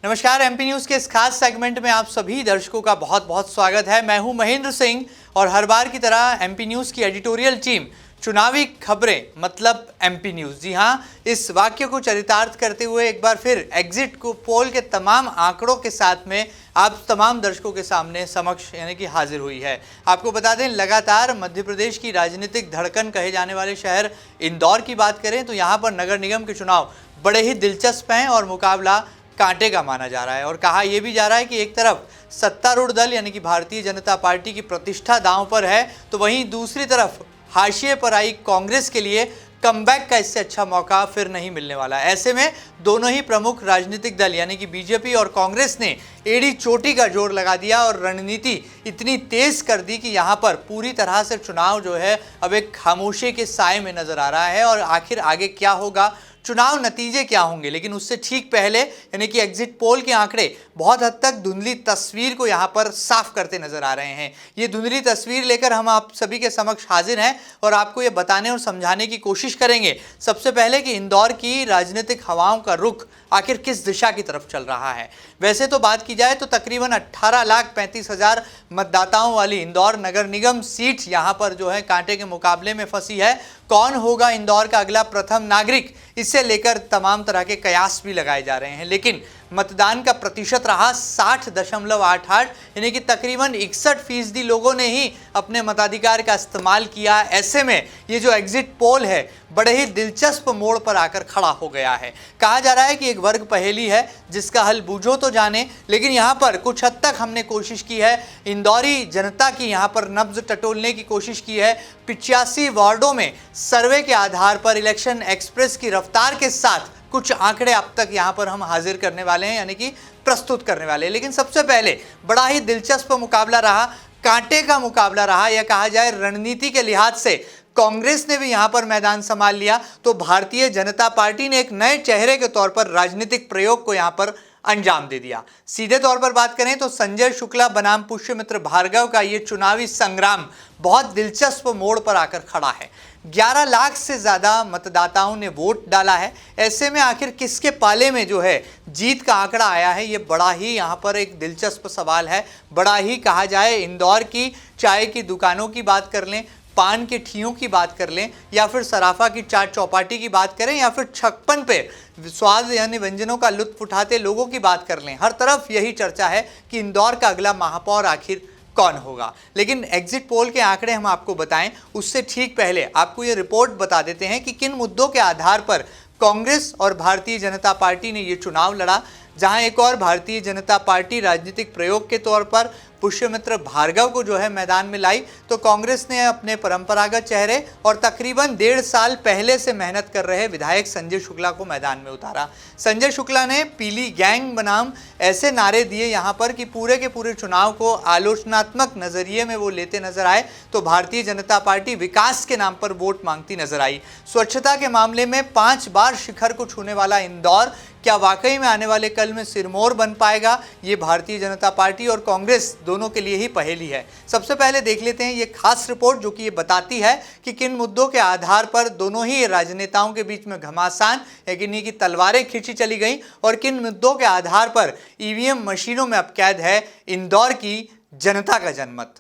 नमस्कार, MP news के इस खास सेगमेंट में आप सभी दर्शकों का बहुत बहुत स्वागत है। मैं हूं महेंद्र सिंह और हर बार की तरह एमपी न्यूज की एडिटोरियल टीम चुनावी खबरें मतलब एमपी न्यूज। जी हां, इस वाक्य को चरितार्थ करते हुए एक बार फिर एग्जिट को पोल के तमाम आंकड़ों के साथ में आप तमाम दर्शकों के सामने समक्ष यानी कि हाजिर हुई है। आपको बता दें, लगातार मध्य प्रदेश की राजनीतिक धड़कन कहे जाने वाले शहर इंदौर की बात करें तो यहाँ पर नगर निगम के चुनाव बड़े ही दिलचस्प हैं और मुकाबला कांटे का माना जा रहा है। और कहा यह भी जा रहा है कि एक तरफ सत्तारूढ़ दल यानी कि भारतीय जनता पार्टी की प्रतिष्ठा दांव पर है, तो वहीं दूसरी तरफ हाशिए पर आई कांग्रेस के लिए कमबैक का इससे अच्छा मौका फिर नहीं मिलने वाला। ऐसे में दोनों ही प्रमुख राजनीतिक दल यानी कि बीजेपी और कांग्रेस ने एड़ी चोटी का जोर लगा दिया और रणनीति इतनी तेज कर दी कि यहाँ पर पूरी तरह से चुनाव जो है अब एक खामोशी के साए में नजर आ रहा है। और आखिर आगे क्या होगा, चुनाव नतीजे क्या होंगे, लेकिन उससे ठीक पहले यानी कि एग्जिट पोल के आंकड़े बहुत हद तक धुंधली तस्वीर को यहाँ पर साफ करते नजर आ रहे हैं। ये धुंधली तस्वीर लेकर हम आप सभी के समक्ष हाजिर हैं और आपको ये बताने और समझाने की कोशिश करेंगे सबसे पहले कि इंदौर की राजनीतिक हवाओं का रुख आखिर किस दिशा की तरफ चल रहा है। वैसे तो बात की जाए तो तकरीबन 18,35,000 मतदाताओं वाली इंदौर नगर निगम सीट यहाँ पर जो है कांटे के मुकाबले में फंसी है। कौन होगा इंदौर का अगला प्रथम नागरिक, इससे लेकर तमाम तरह के कयास भी लगाए जा रहे हैं। लेकिन मतदान का प्रतिशत रहा 60.88 यानी कि तकरीबन 61% लोगों ने ही अपने मताधिकार का इस्तेमाल किया। ऐसे में ये जो एग्जिट पोल है बड़े ही दिलचस्प मोड़ पर आकर खड़ा हो गया है। कहा जा रहा है कि एक वर्ग पहेली है जिसका हल बूझो तो जाने, लेकिन यहाँ पर कुछ हद तक हमने कोशिश की है इंदौरी जनता की यहाँ पर नब्ज टटोलने की कोशिश की है। 85 वार्डों में सर्वे के आधार पर इलेक्शन एक्सप्रेस की रफ्तार के साथ कुछ आंकड़े अब तक यहाँ पर हम हाजिर करने वाले हैं यानी कि प्रस्तुत करने वाले हैं। लेकिन सबसे पहले बड़ा ही दिलचस्प मुकाबला रहा, कांटे का मुकाबला रहा, या कहा जाए रणनीति के लिहाज से कांग्रेस ने भी यहाँ पर मैदान संभाल लिया तो भारतीय जनता पार्टी ने एक नए चेहरे के तौर पर राजनीतिक प्रयोग को यहाँ पर अंजाम दे दिया। सीधे तौर पर बात करें तो संजय शुक्ला बनाम पुष्यमित्र भार्गव का ये चुनावी संग्राम बहुत दिलचस्प मोड़ पर आकर खड़ा है। 11 लाख से ज़्यादा मतदाताओं ने वोट डाला है। ऐसे में आखिर किसके पाले में जो है जीत का आंकड़ा आया है, ये बड़ा ही यहाँ पर एक दिलचस्प सवाल है। बड़ा ही कहा जाए, इंदौर की चाय की दुकानों की बात कर लें, पान के ठियों की बात कर लें, या फिर सराफा की चाट चौपाटी की बात करें, या फिर छप्पन पे स्वाद यानी व्यंजनों का लुत्फ उठाते लोगों की बात कर लें, हर तरफ यही चर्चा है कि इंदौर का अगला महापौर आखिर कौन होगा। लेकिन एग्जिट पोल के आंकड़े हम आपको बताएं उससे ठीक पहले आपको ये रिपोर्ट बता देते हैं कि किन मुद्दों के आधार पर कांग्रेस और भारतीय जनता पार्टी ने ये चुनाव लड़ा। जहां एक और भारतीय जनता पार्टी राजनीतिक प्रयोग के तौर पर पुष्यमित्र भार्गव को जो है मैदान में लाई, तो कांग्रेस ने अपने परंपरागत चेहरे और तकरीबन 1.5 साल पहले से मेहनत कर रहे विधायक संजय शुक्ला को मैदान में उतारा। संजय शुक्ला ने पीली गैंग बनाम ऐसे नारे दिए यहाँ पर कि पूरे के पूरे चुनाव को आलोचनात्मक नजरिए में वो लेते नजर आए। तो भारतीय जनता पार्टी विकास के नाम पर वोट मांगती नजर आई। स्वच्छता के मामले में 5 बार शिखर को छूने वाला इंदौर क्या वाकई में आने वाले कल में सिरमौर बन पाएगा, ये भारतीय जनता पार्टी और कांग्रेस दोनों के लिए ही पहेली है। सबसे पहले देख लेते हैं ये खास रिपोर्ट जो कि ये बताती है कि किन मुद्दों के आधार पर दोनों ही राजनेताओं के बीच में घमासान यानी कि तलवारें खींची चली गई और किन मुद्दों के आधार पर ईवीएम मशीनों में अब कैद है इंदौर की जनता का जनमत।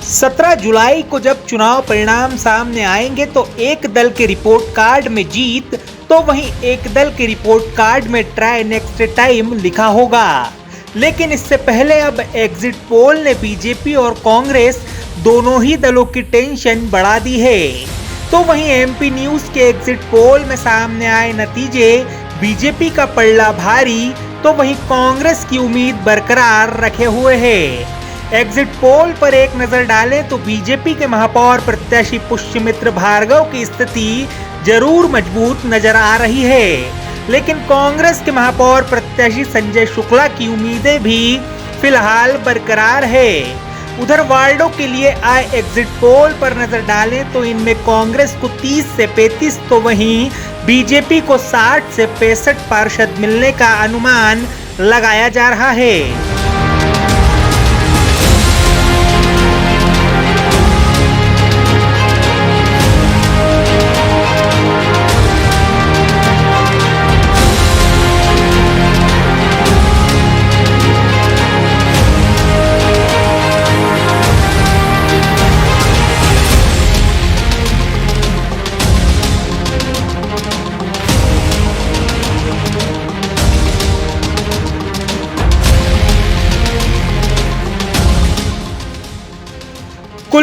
17 जुलाई को जब चुनाव परिणाम सामने आएंगे तो एक दल के रिपोर्ट कार्ड में जीत तो वहीं एक दल के रिपोर्ट कार्ड में ट्राई नेक्स्ट टाइम लिखा होगा। लेकिन इससे पहले अब एग्जिट पोल ने बीजेपी और कांग्रेस दोनों ही दलों की टेंशन बढ़ा दी है। तो वहीं एमपी न्यूज के एग्जिट पोल में सामने आए नतीजे बीजेपी का पल्ला भारी तो वहीं कांग्रेस की उम्मीद बरकरार रखे हुए है। एग्जिट पोल पर एक नजर डालें तो बीजेपी के महापौर प्रत्याशी पुष्यमित्र भार्गव की स्थिति जरूर मजबूत नजर आ रही है, लेकिन कांग्रेस के महापौर प्रत्याशी संजय शुक्ला की उम्मीदें भी फिलहाल बरकरार है। उधर वार्डों के लिए आए एग्जिट पोल पर नजर डालें तो इनमें कांग्रेस को 30 से 35 तो वहीं बीजेपी को 60 से 65 पार्षद मिलने का अनुमान लगाया जा रहा है।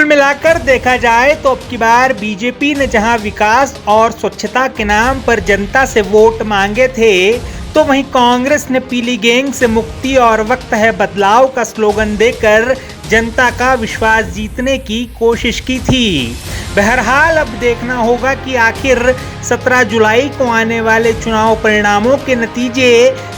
कुल मिलाकर देखा जाए तो अब की बार बीजेपी ने जहां विकास और स्वच्छता के नाम पर जनता से वोट मांगे थे, तो वहीं कांग्रेस ने पीली गैंग से मुक्ति और वक्त है बदलाव का स्लोगन देकर जनता का विश्वास जीतने की कोशिश की थी। बहरहाल अब देखना होगा कि आखिर 17 जुलाई को आने वाले चुनाव परिणामों के नतीजे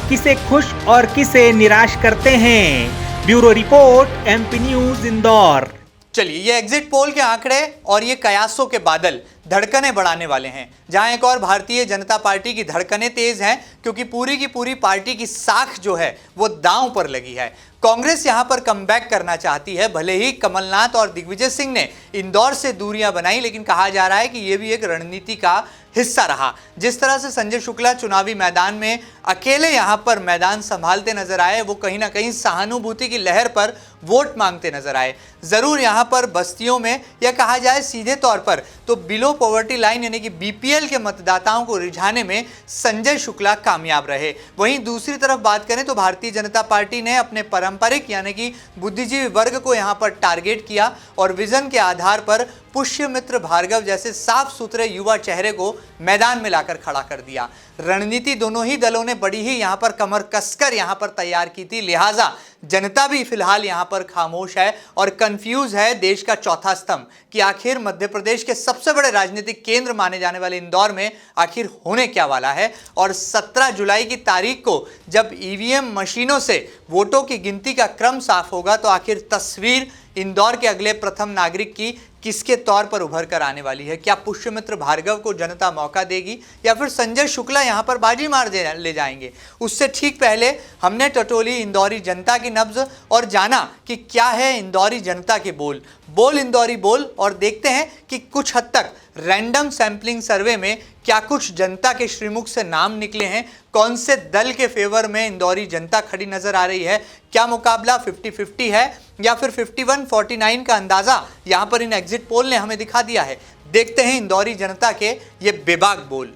किसे खुश और किसे निराश करते हैं। Bureau report, MP news, Indore. चलिए, ये एग्जिट पोल के आंकड़े और ये कयासों के बादल धड़कनें बढ़ाने वाले हैं, जहां एक और भारतीय जनता पार्टी की धड़कनें तेज हैं, क्योंकि पूरी की पूरी पार्टी की साख जो है वो दांव पर लगी है। कांग्रेस यहां पर कमबैक करना चाहती है। भले ही कमलनाथ और दिग्विजय सिंह ने इंदौर से दूरियां बनाई, लेकिन कहा जा रहा है कि यह भी एक रणनीति का हिस्सा रहा। जिस तरह से संजय शुक्ला चुनावी मैदान में अकेले यहां पर मैदान संभालते नजर आए, वो कहीं ना कहीं सहानुभूति की लहर पर वोट मांगते नजर आए। जरूर यहां पर बस्तियों में, या कहा जाए सीधे तौर पर तो बिलो पॉवर्टी लाइन यानी कि बीपीएल के मतदाताओं को रिझाने में संजय शुक्ला कामयाब रहे। वहीं दूसरी तरफ बात करें तो भारतीय जनता पार्टी ने अपने पारंपरिक यानी कि बुद्धिजीवी वर्ग को यहां पर टारगेट किया और विजन के आधार पर पुष्यमित्र भार्गव जैसे साफ सुथरे युवा चेहरे को मैदान में लाकर खड़ा कर दिया। रणनीति दोनों ही दलों ने बड़ी ही यहां पर कमर कसकर यहां पर तैयार की थी, लिहाजा जनता भी फिलहाल यहां पर खामोश है और कंफ्यूज है देश का चौथा स्तंभ कि आखिर मध्य प्रदेश के सबसे बड़े राजनीतिक केंद्र माने जाने वाले इंदौर में आखिर होने क्या वाला है। और 17 जुलाई की तारीख को जब ईवीएम मशीनों से वोटों की गिनती का क्रम साफ होगा, तो आखिर तस्वीर इंदौर के अगले प्रथम नागरिक की किसके तौर पर उभर कर आने वाली है। क्या पुष्यमित्र भार्गव को जनता मौका देगी या फिर संजय शुक्ला यहां पर बाजी मार ले जाएंगे। उससे ठीक पहले हमने टटोली इंदौरी जनता की नब्ज और जाना कि क्या है इंदौरी जनता के बोल। बोल इंदौरी बोल, और देखते हैं कि कुछ हद तक रैंडम सैंपलिंग सर्वे में क्या कुछ जनता के श्रीमुख से नाम निकले हैं, कौन से दल के फेवर में इंदौरी जनता खड़ी नजर आ रही है। क्या मुकाबला 50-50 है या फिर 51-49 का अंदाजा यहां पर इन एग्जिट पोल ने हमें दिखा दिया है। देखते हैं इंदौरी जनता के ये बेबाक बोल।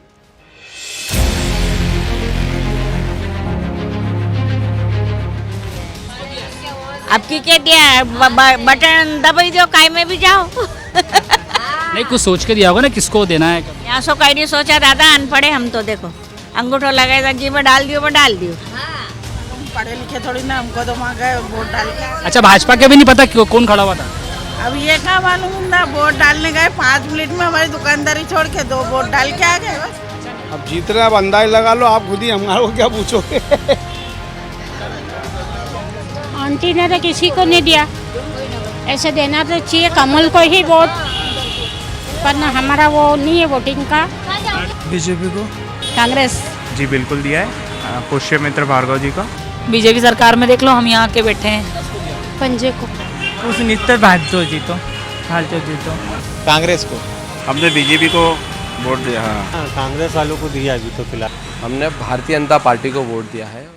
अब की क्या दिया, बटन दबाई दो, काय में भी जाओ। नहीं, कुछ सोच के दिया होगा ना किसको देना है। यहाँ सो कहीं नहीं सोचा, दादा अनपढ़े हम तो। देखो अंगूठो लगाए जी में डाल दियो, डाल दियो। पढ़े लिखे थोड़ी ना, हमको तो वहाँ गए वोट डाल के। अच्छा, भाजपा के भी नहीं पता कौन खड़ा हुआ था। अब ये क्या मालूम ना, वोट डालने गए 5 मिनट में हमारी दुकानदारी छोड़ के 2 वोट डाल के आ गए बस। अब जीत रहे, अब अंदाज लगा लो आप खुद ही, हमारे को क्या पूछोगे। आंटी ने तो किसी को नहीं दिया, ऐसे देना तो चाहिए कमल को ही वोट, पर ना हमारा वो नहीं है वोटिंग का। बीजेपी को। कांग्रेस जी बिल्कुल दिया है, पुष्यमित्र भार्गव जी का। बीजेपी सरकार में देख लो, हम यहाँ के बैठे हैं। पंजे को। उस नित्तर भाजपा जीतो, जीतो। कांग्रेस को। हमने बीजेपी को वोट दिया। हाँ, कांग्रेस वालों को दिया अभी तो फिलहाल। हमने भारतीय जनता पार्टी को वोट दिया है।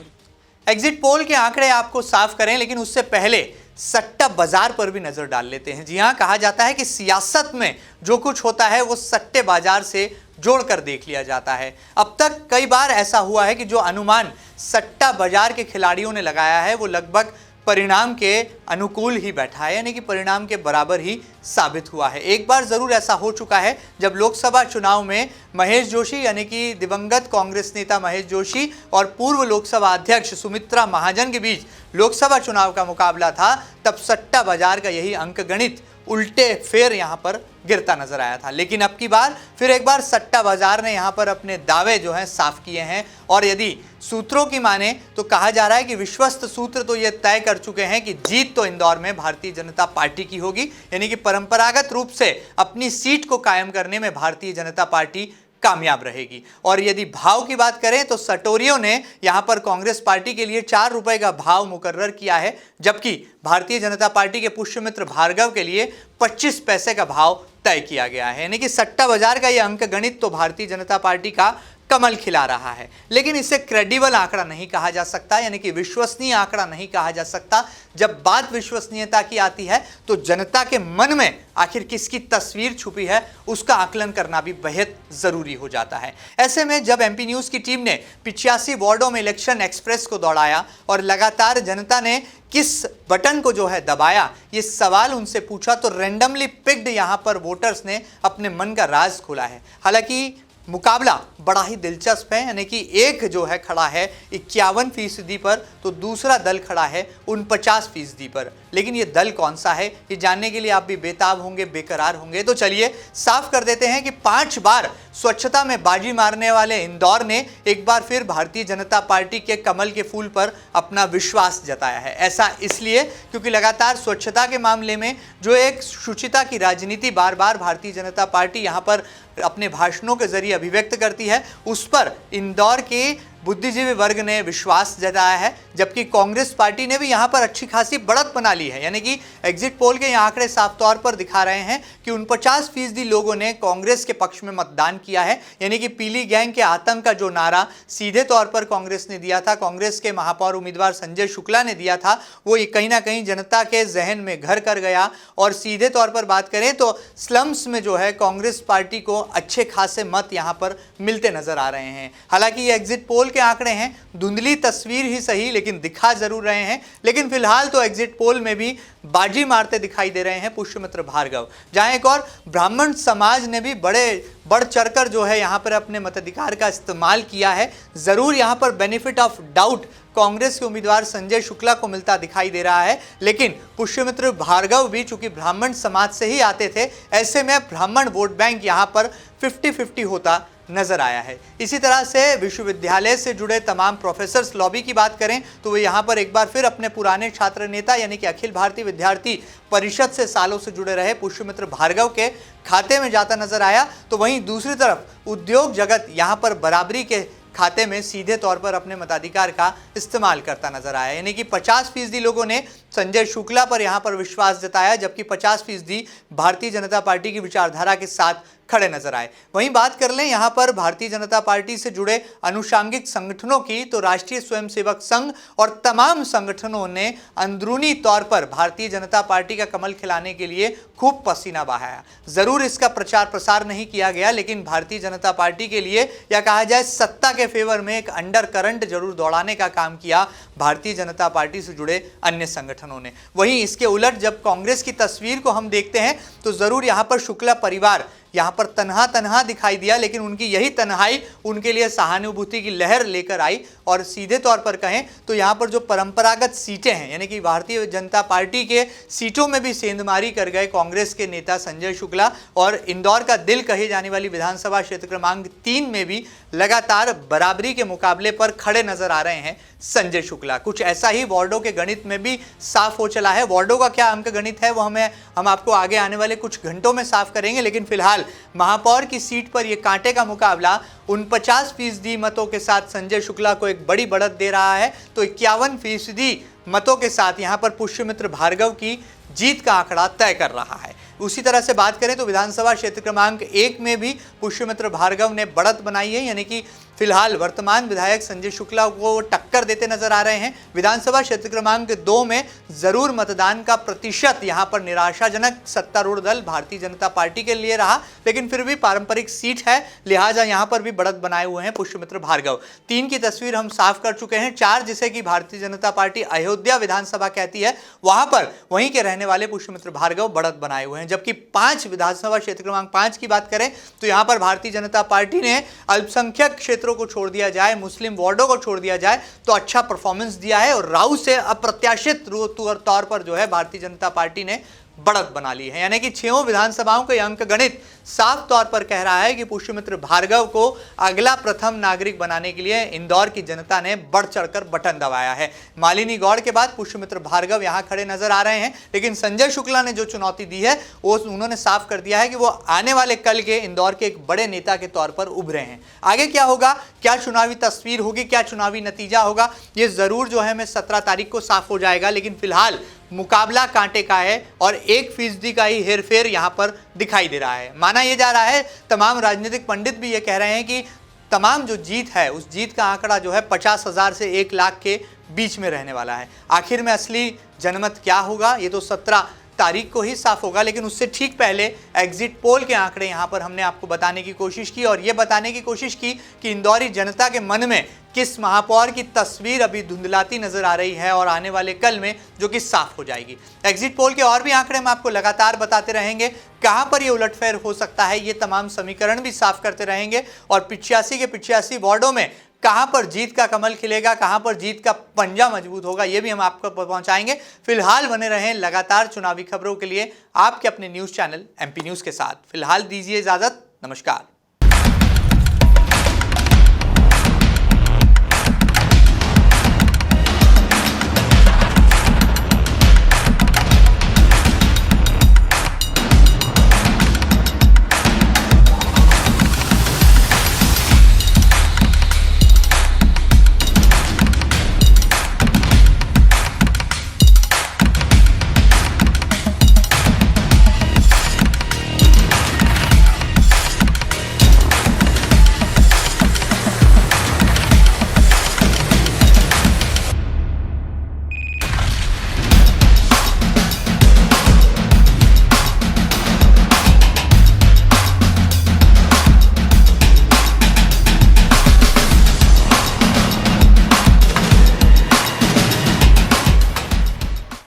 एग्जिट पोल के आंकड़े आपको साफ करें, लेकिन उससे पहले सट्टा बाजार पर भी नजर डाल लेते हैं। जी हां, कहा जाता है कि सियासत में जो कुछ होता है वो सट्टे बाजार से जोड़कर देख लिया जाता है। अब तक कई बार ऐसा हुआ है कि जो अनुमान सट्टा बाजार के खिलाड़ियों ने लगाया है वो लगभग परिणाम के अनुकूल ही बैठा है, यानी कि परिणाम के बराबर ही साबित हुआ है। एक बार जरूर ऐसा हो चुका है जब लोकसभा चुनाव में महेश जोशी यानी कि दिवंगत कांग्रेस नेता महेश जोशी और पूर्व लोकसभा अध्यक्ष सुमित्रा महाजन के बीच लोकसभा चुनाव का मुकाबला था। तब सट्टा बाजार का यही अंकगणित उल्टे फेर यहां पर गिरता नजर आया था। लेकिन अब की बार फिर एक बार सट्टा बाजार ने यहां पर अपने दावे जो हैं साफ किए हैं, और यदि सूत्रों की माने तो कहा जा रहा है कि विश्वस्त सूत्र तो ये तय कर चुके हैं कि जीत तो इंदौर में भारतीय जनता पार्टी की होगी, यानी कि परंपरागत रूप से अपनी सीट को कायम करने में भारतीय जनता पार्टी कामयाब रहेगी। और यदि भाव की बात करें तो सटोरियों ने यहां पर कांग्रेस पार्टी के लिए 4 रुपए का भाव मुकर्रर किया है, जबकि भारतीय जनता पार्टी के पुष्यमित्र भार्गव के लिए 25 पैसे का भाव तय किया गया है। यानी कि सट्टा बाजार का यह अंक गणित तो भारतीय जनता पार्टी का कमल खिला रहा है, लेकिन इसे क्रेडिबल आंकड़ा नहीं कहा जा सकता, यानी कि विश्वसनीय आंकड़ा नहीं कहा जा सकता। जब बात विश्वसनीयता की आती है तो जनता के मन में आखिर किसकी तस्वीर छुपी है उसका आकलन करना भी बेहद जरूरी हो जाता है। ऐसे में जब एमपी न्यूज की टीम ने 85 वार्डों में इलेक्शन एक्सप्रेस को दौड़ाया और लगातार जनता ने किस बटन को जो है दबाया, ये सवाल उनसे पूछा तो रैंडमली पिक्ड यहाँ पर वोटर्स ने अपने मन का राज खोला है। हालांकि मुकाबला बड़ा ही दिलचस्प है, यानी कि एक जो है खड़ा है 51% पर तो दूसरा दल खड़ा है 49% पर। लेकिन ये दल कौन सा है, ये जानने के लिए आप भी बेताब होंगे, बेकरार होंगे। तो चलिए साफ कर देते हैं कि 5 बार स्वच्छता में बाजी मारने वाले इंदौर ने एक बार फिर भारतीय जनता पार्टी के कमल के फूल पर अपना विश्वास जताया है। ऐसा इसलिए क्योंकि लगातार स्वच्छता के मामले में जो एक शुचिता की राजनीति बार बार भारतीय जनता पार्टी यहाँ पर अपने भाषणों के जरिए अभिव्यक्त करती है, उस पर इंदौर के बुद्धिजीवी वर्ग ने विश्वास जताया है, जबकि कांग्रेस पार्टी ने भी यहाँ पर अच्छी खासी बढ़त बना ली है। यानी कि एग्जिट पोल के आंकड़े साफ तौर पर दिखा रहे हैं कि 49% लोगों ने कांग्रेस के पक्ष में मतदान किया है। यानी कि पीली गैंग के आतंक का जो नारा सीधे तौर पर कांग्रेस ने दिया था, कांग्रेस के महापौर उम्मीदवार संजय शुक्ला ने दिया था, वो कहीं ना कहीं जनता के जहन में घर कर गया। और सीधे तौर पर बात करें तो स्लम्स में जो है कांग्रेस पार्टी को अच्छे खासे मत यहाँ पर मिलते नजर आ रहे हैं। हालांकि ये एग्जिट पोल के आंकड़े हैं, धुंधली तस्वीर ही सही लेकिन दिखा जरूर रहे हैं। लेकिन फिलहाल तो एग्जिट पोल में भी बाजी मारते दिखाई दे रहे हैं पुष्यमित्र भार्गव। जहां एक और ब्राह्मण समाज ने भी बढ़ चढ़कर जो है यहाँ पर अपने मताधिकार का इस्तेमाल किया है। जरूर यहाँ पर बेनिफिट ऑफ डाउट कांग्रेस के उम्मीदवार संजय शुक्ला को मिलता दिखाई दे रहा है, लेकिन पुष्यमित्र भार्गव भी चूंकि ब्राह्मण समाज से ही आते थे, ऐसे में ब्राह्मण वोट बैंक यहाँ पर 50-50 होता नजर आया है। इसी तरह से विश्वविद्यालय से जुड़े तमाम प्रोफेसर्स लॉबी की बात करें तो वे यहाँ पर एक बार फिर अपने पुराने छात्र नेता यानी कि अखिल भारतीय विद्यार्थी परिषद से सालों से जुड़े रहे पुष्यमित्र भार्गव के खाते में जाता नजर आया। तो वहीं दूसरी तरफ उद्योग जगत यहाँ पर बराबरी के खाते में सीधे तौर पर अपने मताधिकार का इस्तेमाल करता नजर आया। यानी कि 50% लोगों ने संजय शुक्ला पर यहाँ पर विश्वास जताया, जबकि 50% भारतीय जनता पार्टी की विचारधारा के साथ खड़े नजर आए। वहीं बात कर लें यहाँ पर भारतीय जनता पार्टी से जुड़े अनुषांगिक संगठनों की, तो राष्ट्रीय स्वयंसेवक संघ और तमाम संगठनों ने अंदरूनी तौर पर भारतीय जनता पार्टी का कमल खिलाने के लिए खूब पसीना बहाया। जरूर इसका प्रचार प्रसार नहीं किया गया, लेकिन भारतीय जनता पार्टी के लिए या कहा जाए सत्ता के फेवर में एक अंडर करंट जरूर दौड़ाने का काम किया भारतीय जनता पार्टी से जुड़े अन्य संगठनों ने। वहीं इसके उलट जब कांग्रेस की तस्वीर को हम देखते हैं तो जरूर यहाँ पर शुक्ला परिवार यहाँ पर तन्हा दिखाई दिया, लेकिन उनकी यही तन्हाई उनके लिए सहानुभूति की लहर लेकर आई। और सीधे तौर पर कहें तो यहाँ पर जो परंपरागत सीटें हैं, यानी कि भारतीय जनता पार्टी के सीटों में भी सेंधमारी कर गए कांग्रेस के नेता संजय शुक्ला, और इंदौर का दिल कही जाने वाली विधानसभा क्षेत्र क्रमांक 3 में भी लगातार बराबरी के मुकाबले पर खड़े नजर आ रहे हैं संजय शुक्ला। कुछ ऐसा ही वार्डों के गणित में भी साफ हो चला है। वार्डों का क्या अंक गणित है वो हम आपको आगे आने वाले कुछ घंटों में साफ करेंगे, लेकिन फिलहाल महापौर की सीट पर यह कांटे का मुकाबला 49% मतों के साथ संजय शुक्ला को एक बड़ी बढ़त दे रहा है। तो 51% मतों के साथ यहां पर पुष्यमित्र भार्गव की जीत का आंकड़ा तय कर रहा है। उसी तरह से बात करें तो विधानसभा क्षेत्र क्रमांक 1 में भी पुष्यमित्र भार्गव ने बढ़त बनाई है, यानी कि फिलहाल वर्तमान विधायक संजय शुक्ला को टक्कर देते नजर आ रहे हैं। विधानसभा क्षेत्र क्रमांक 2 में जरूर मतदान का प्रतिशत यहां पर निराशाजनक सत्तारूढ़ दल भारतीय जनता पार्टी के लिए रहा, लेकिन फिर भी पारंपरिक सीट है, लिहाजा यहां पर भी बढ़त बनाए हुए हैं पुष्यमित्र भार्गव। 3 की तस्वीर हम साफ कर चुके हैं। 4 जिसे कि भारतीय जनता पार्टी अयोध्या विधानसभा कहती है, वहां पर वहीं के रहने वाले पुष्यमित्र भार्गव बढ़त बनाए हुए हैं। जबकि 5 विधानसभा क्षेत्र क्रमांक 5 की बात करें तो यहां पर भारतीय जनता पार्टी ने अल्पसंख्यक क्षेत्रों को छोड़ दिया जाए, मुस्लिम वार्डों को छोड़ दिया जाए तो अच्छा परफॉर्मेंस दिया है, और राउ से अप्रत्याशित तौर पर जो है भारतीय जनता पार्टी ने बढ़त बना ली है। यानी कि 6 विधानसभाओं के अंक गणित साफ तौर पर कह रहा है कि पुष्यमित्र भार्गव को अगला प्रथम नागरिक बनाने के लिए इंदौर की जनता ने बढ़ चढ़कर बटन दबाया है। मालिनी गौड़ के बाद पुष्यमित्र भार्गव यहां खड़े नजर आ रहे हैं, लेकिन संजय शुक्ला ने जो चुनौती दी है वो उन्होंने साफ कर दिया है कि वो आने वाले कल के इंदौर के एक बड़े नेता के तौर पर उभरे हैं। आगे क्या होगा, क्या चुनावी तस्वीर होगी, क्या चुनावी नतीजा होगा, ये जरूर जो है 17 तारीख को साफ हो जाएगा। लेकिन फिलहाल मुकाबला कांटे का है और 1% का ही हेरफेर यहां पर दिखाई दे रहा है। माना यह जा रहा है, तमाम राजनीतिक पंडित भी ये कह रहे हैं कि तमाम जो जीत है उस जीत का आंकड़ा जो है 50,000 से 1 लाख के बीच में रहने वाला है। आखिर में असली जनमत क्या होगा ये तो 17 तारीख को ही साफ होगा, लेकिन उससे ठीक पहले एग्जिट पोल के आंकड़े यहां पर हमने आपको बताने की कोशिश की और यह बताने की कोशिश की कि इंदौरी जनता के मन में किस महापौर की तस्वीर अभी धुंधलाती नजर आ रही है और आने वाले कल में जो कि साफ हो जाएगी। एग्जिट पोल के और भी आंकड़े हम आपको लगातार बताते रहेंगे, कहां पर ये उलटफेर हो सकता है ये तमाम समीकरण भी साफ करते रहेंगे और 85 के 85 वार्डों में कहां पर जीत का कमल खिलेगा, कहां पर जीत का पंजा मजबूत होगा, ये भी हम आपको पहुंचाएंगे। फिलहाल बने रहें लगातार चुनावी खबरों के लिए आपके अपने न्यूज चैनल एमपी न्यूज के साथ। फिलहाल दीजिए इजाजत, नमस्कार।